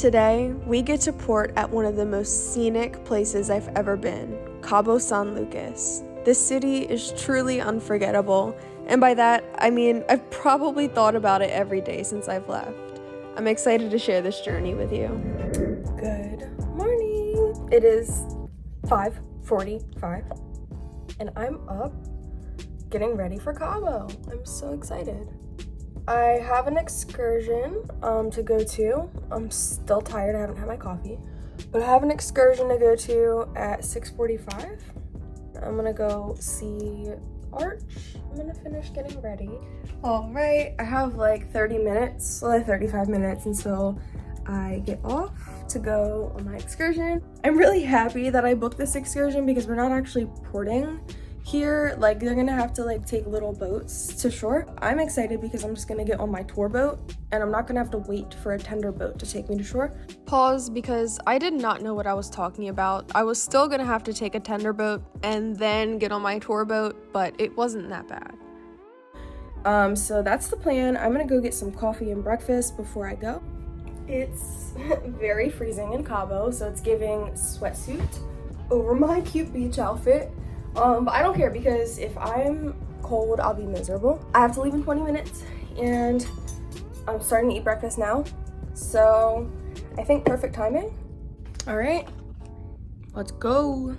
Today, we get to port at one of the most scenic places I've ever been, CABO San Lucas. This city is truly unforgettable, and by that, I mean I've probably thought about it every day since I've left. I'm excited to share this journey with you. Good morning! It is 5:45, and I'm up getting ready for Cabo. I'm so excited. I have an excursion to go to. I'm still tired, I haven't had my coffee. But I have an excursion to go to at 6:45. I'm gonna go see Arch. I'm gonna finish getting ready. All right, I have like 35 minutes until I get off to go on my excursion. I'm really happy that I booked this excursion because we're not actually porting here. Like, they're gonna have to like take little boats to shore. I'm excited because I'm just gonna get on my tour boat and I'm not gonna have to wait for a tender boat to take me to shore. Pause, because I did not know what I was talking about. I was still gonna have to take a tender boat and then get on my tour boat, but it wasn't that bad. So that's the plan. I'm gonna go get some coffee and breakfast before I go. It's very freezing in Cabo, so it's giving sweatsuit over my cute beach outfit. But I don't care because if I'm cold, I'll be miserable. I have to leave in 20 minutes and I'm starting to eat breakfast now. So I think perfect timing. All right, let's go.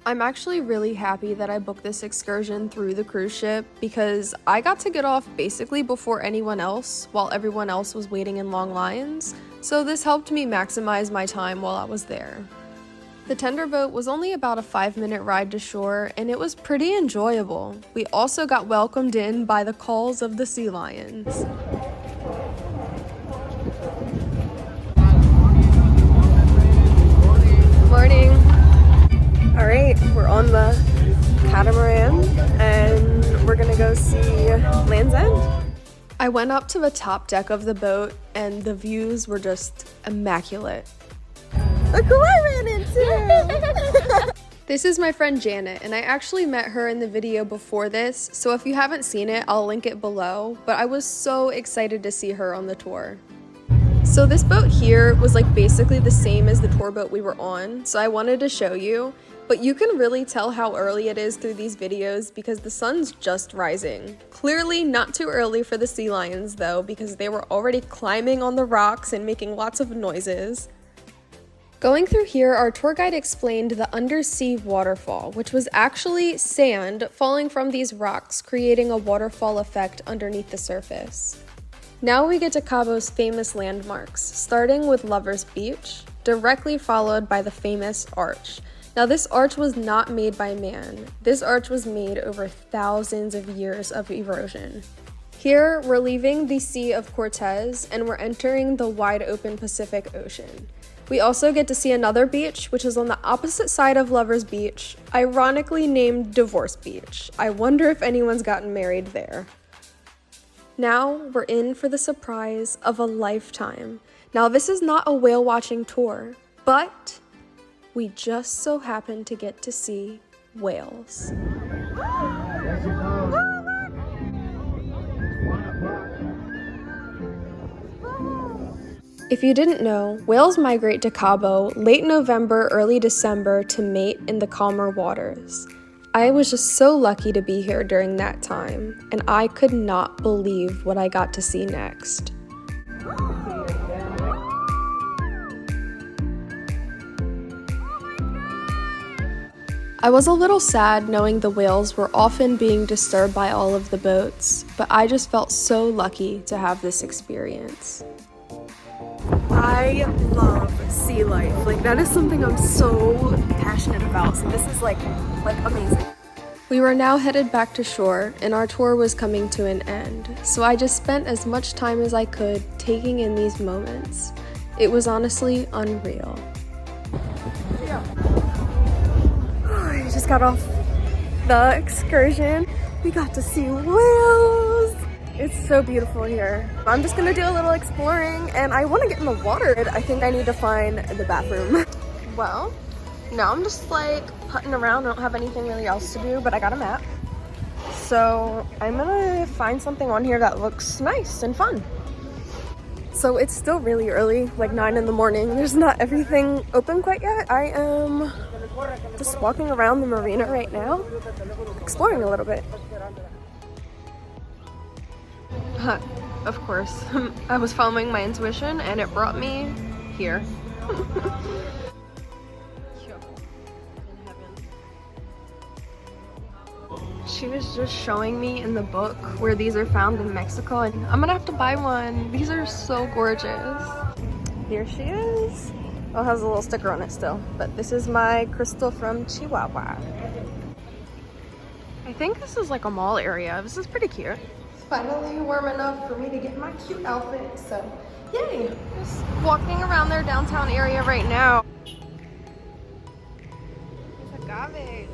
I'm actually really happy that I booked this excursion through the cruise ship because I got to get off basically before anyone else while everyone else was waiting in long lines. So this helped me maximize my time while I was there. The tender boat was only about a 5-minute ride to shore, and it was pretty enjoyable. We also got welcomed in by the calls of the sea lions. Morning. All right, we're on the catamaran, and we're gonna go see Land's End. I went up to the top deck of the boat, and the views were just immaculate. Look who I ran into! This is my friend Janet, and I actually met her in the video before this, so if you haven't seen it, I'll link it below, but I was so excited to see her on the tour. So this boat here was like basically the same as the tour boat we were on, so I wanted to show you, but you can really tell how early it is through these videos because the sun's just rising. Clearly not too early for the sea lions though, because they were already climbing on the rocks and making lots of noises. Going through here, our tour guide explained the undersea waterfall, which was actually sand falling from these rocks, creating a waterfall effect underneath the surface. Now we get to Cabo's famous landmarks, starting with Lover's Beach, directly followed by the famous arch. Now this arch was not made by man. This arch was made over thousands of years of erosion. Here, we're leaving the Sea of Cortez and we're entering the wide open Pacific Ocean. We also get to see another beach, which is on the opposite side of Lover's Beach, ironically named Divorce Beach. I wonder if anyone's gotten married there. Now, we're in for the surprise of a lifetime. Now, this is not a whale watching tour, but we just so happen to get to see whales. If you didn't know, whales migrate to Cabo late November, early December to mate in the calmer waters. I was just so lucky to be here during that time, and I could not believe what I got to see next. I was a little sad knowing the whales were often being disturbed by all of the boats, but I just felt so lucky to have this experience. I love sea life. Like, that is something I'm so passionate about. So this is like amazing. We were now headed back to shore and our tour was coming to an end. So I just spent as much time as I could taking in these moments. It was honestly unreal. I just got off the excursion. We got to see whales. It's so beautiful here. I'm just gonna do a little exploring and I wanna get in the water. I think I need to find the bathroom. Well, now I'm just like putting around. I don't have anything really else to do, but I got a map. So I'm gonna find something on here that looks nice and fun. So it's still really early, like 9 in the morning. There's not everything open quite yet. I am just walking around the marina right now, exploring a little bit. Of course, I was following my intuition and it brought me here. She was just showing me in the book where these are found in Mexico, and I'm gonna have to buy one. These are so gorgeous. Here she is. Oh, it has a little sticker on it still, but this is my crystal from Chihuahua. I think this is like a mall area. This is pretty cute. It's finally warm enough for me to get my cute outfit, so yay! Just walking around their downtown area right now. It's agave.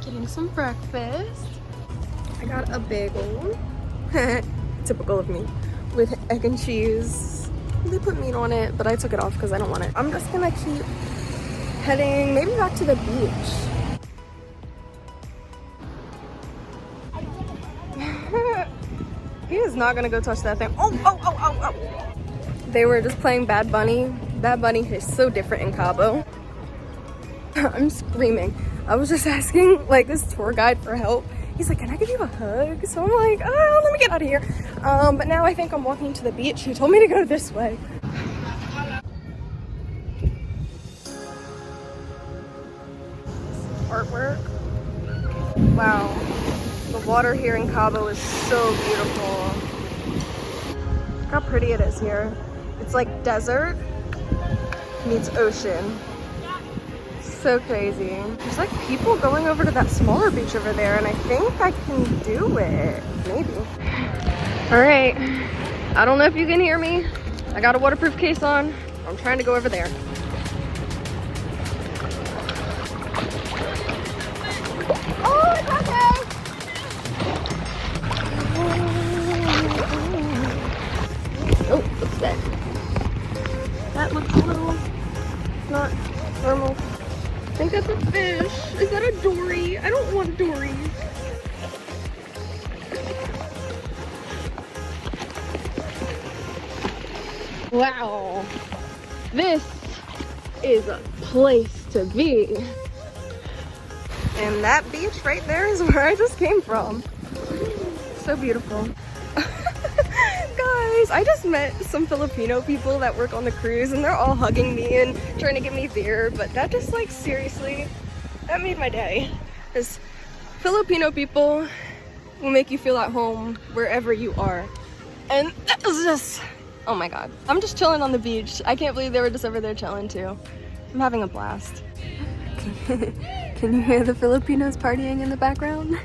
Getting some breakfast. I got a bagel. Typical of me. With egg and cheese. They put meat on it, but I took it off because I don't want it. I'm just gonna keep heading maybe back to the beach. He is not gonna go touch that thing. Oh. They were just playing Bad Bunny. Bad Bunny is so different in Cabo. I'm screaming. I was just asking like this tour guide for help. He's like, can I give you a hug? So I'm like, oh, let me get out of here. But now I think I'm walking to the beach. He told me to go this way. Artwork. Wow. The water here in Cabo is so beautiful. Look how pretty it is here. It's like desert meets ocean. So crazy. There's like people going over to that smaller beach over there, and I think I can do it. Maybe. All right. I don't know if you can hear me. I got a waterproof case on. I'm trying to go over there. Oh, it's okay. Oh, what's that? That looks a little not normal. I think that's a fish. Is that a dory? I don't want dories. Wow. This is a place to be. And that beach right there is where I just came from. So beautiful. Guys, I just met some Filipino people that work on the cruise, and they're all hugging me and trying to give me beer, but that just like seriously, that made my day. Because Filipino people will make you feel at home wherever you are. And that was just, oh my god. I'm just chilling on the beach. I can't believe they were just over there chilling too. I'm having a blast. Can you hear the Filipinos partying in the background?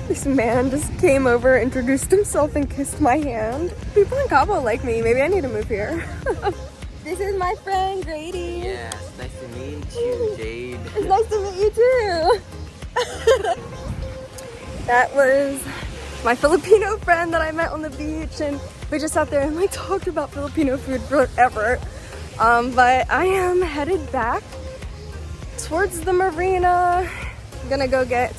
This man just came over, introduced himself, and kissed my hand. People in Cabo like me. Maybe I need to move here. This is my friend, Grady. Yes, nice to meet you, Jade. It's nice to meet you too. That was my Filipino friend that I met on the beach, and we just sat there and like talked about Filipino food forever. But I am headed back towards the marina. I'm gonna go get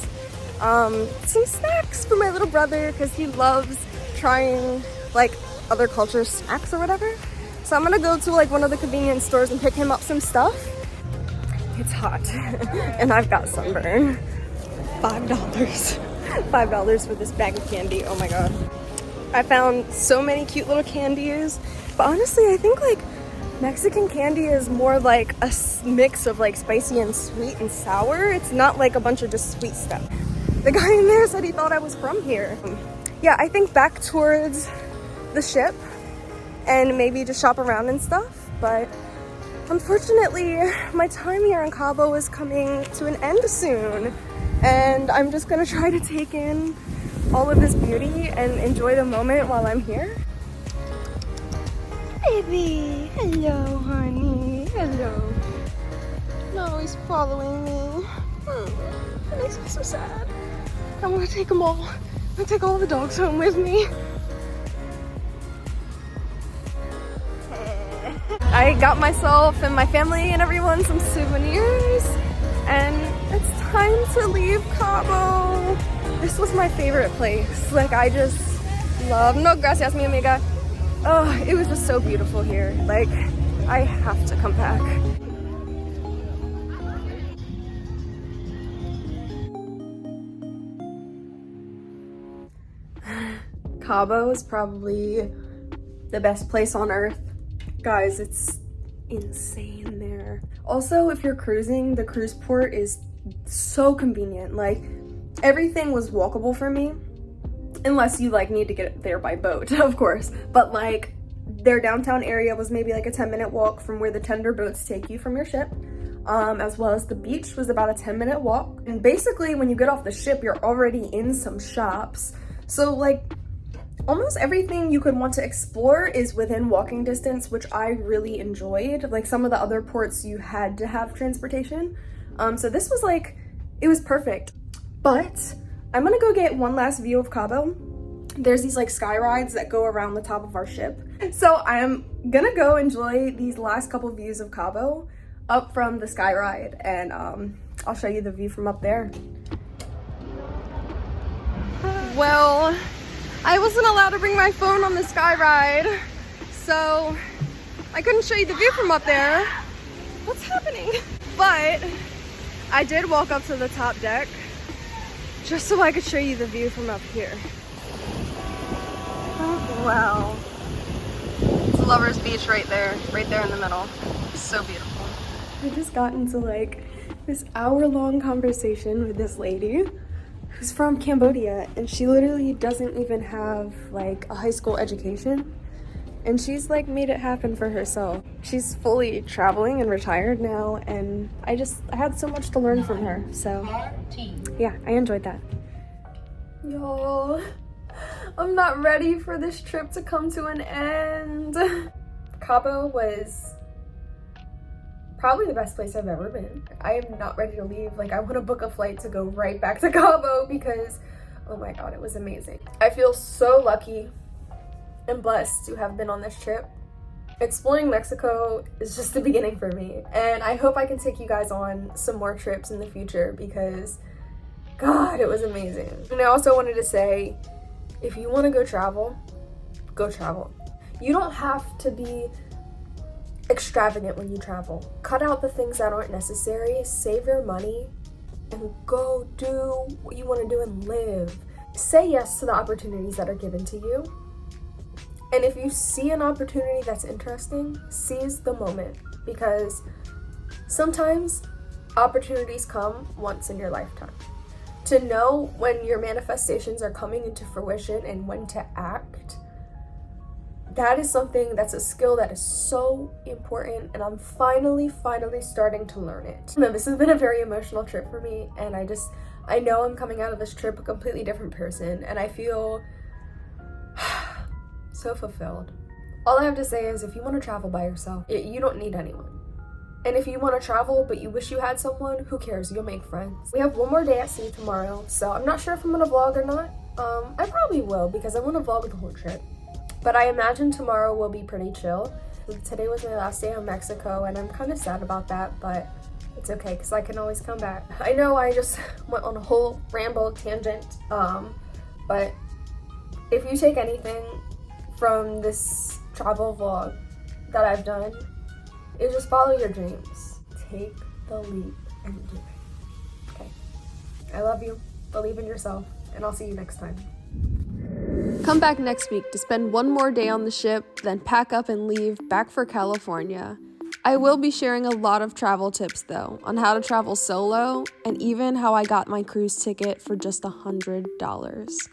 some snacks for my little brother because he loves trying like other culture snacks or whatever. So I'm gonna go to like one of the convenience stores and pick him up some stuff. It's hot and I've got sunburn. $5. $5 for this bag of candy. Oh my god. I found so many cute little candies, but honestly I think like Mexican candy is more like a mix of like spicy and sweet and sour. It's not like a bunch of just sweet stuff. The guy in there said he thought I was from here. Yeah, I think back towards the ship and maybe just shop around and stuff, but unfortunately my time here in Cabo is coming to an end soon, and I'm just gonna try to take in all of this beauty and enjoy the moment while I'm here. Baby, hello honey, hello. No, he's following me. That makes me so sad. I want to take them all. I want to take all the dogs home with me. I got myself and my family and everyone some souvenirs, and it's time to leave Cabo. This was my favorite place. Like, I just love, no gracias mi amiga. Oh, it was just so beautiful here. Like, I have to come back. Cabo is probably the best place on earth. Guys, it's insane there. Also, if you're cruising, the cruise port is so convenient. Like, everything was walkable for me, unless you like need to get there by boat, of course. But like, their downtown area was maybe like a 10-minute walk from where the tender boats take you from your ship, as well as the beach was about a 10-minute walk. And basically, when you get off the ship, you're already in some shops. So like, almost everything you could want to explore is within walking distance, which I really enjoyed. Like, some of the other ports you had to have transportation. So this was like, it was perfect. But I'm gonna go get one last view of Cabo. There's these like sky rides that go around the top of our ship. So I am gonna go enjoy these last couple views of Cabo up from the sky ride, and I'll show you the view from up there. Well, I wasn't allowed to bring my phone on the sky ride, so I couldn't show you the view from up there. What's happening? But I did walk up to the top deck just so I could show you the view from up here. Oh, wow. It's Lover's Beach right there in the middle. It's so beautiful. I just got into like this hour-long conversation with this lady who's from Cambodia, and she literally doesn't even have like a high school education, and she's like made it happen for herself. She's fully traveling and retired now, and I had so much to learn from her. So yeah, I enjoyed that. Y'all, I'm not ready for this trip to come to an end. Cabo was probably the best place I've ever been. I am not ready to leave. Like, I want to book a flight to go right back to Cabo because, oh my god, it was amazing. I feel so lucky and blessed to have been on this trip. Exploring Mexico is just the beginning for me, and I hope I can take you guys on some more trips in the future because, god, it was amazing. And I also wanted to say, if you want to go travel, go travel. You don't have to be extravagant when you travel. Cut out the things that aren't necessary, save your money, and go do what you want to do and live. Say yes to the opportunities that are given to you. And if you see an opportunity that's interesting, seize the moment, because sometimes opportunities come once in your lifetime. To know when your manifestations are coming into fruition and when to act, that is something that's a skill that is so important, and I'm finally starting to learn it. No, this has been a very emotional trip for me, and I know I'm coming out of this trip a completely different person, and I feel so fulfilled. All I have to say is, if you want to travel by yourself, you don't need anyone. And if you want to travel but you wish you had someone, who cares? You'll make friends. We have one more day at sea tomorrow, so I'm not sure if I'm gonna vlog or not. I probably will, because I want to vlog the whole trip. But I imagine tomorrow will be pretty chill. Today was my last day in Mexico, and I'm kind of sad about that, but it's okay because I can always come back. I know I just went on a whole ramble tangent, but if you take anything from this travel vlog that I've done, is just follow your dreams. Take the leap and do it. Okay. I love you. Believe in yourself, and I'll see you next time. Come back next week to spend one more day on the ship, then pack up and leave back for California. I will be sharing a lot of travel tips though, on how to travel solo, and even how I got my cruise ticket for just $100.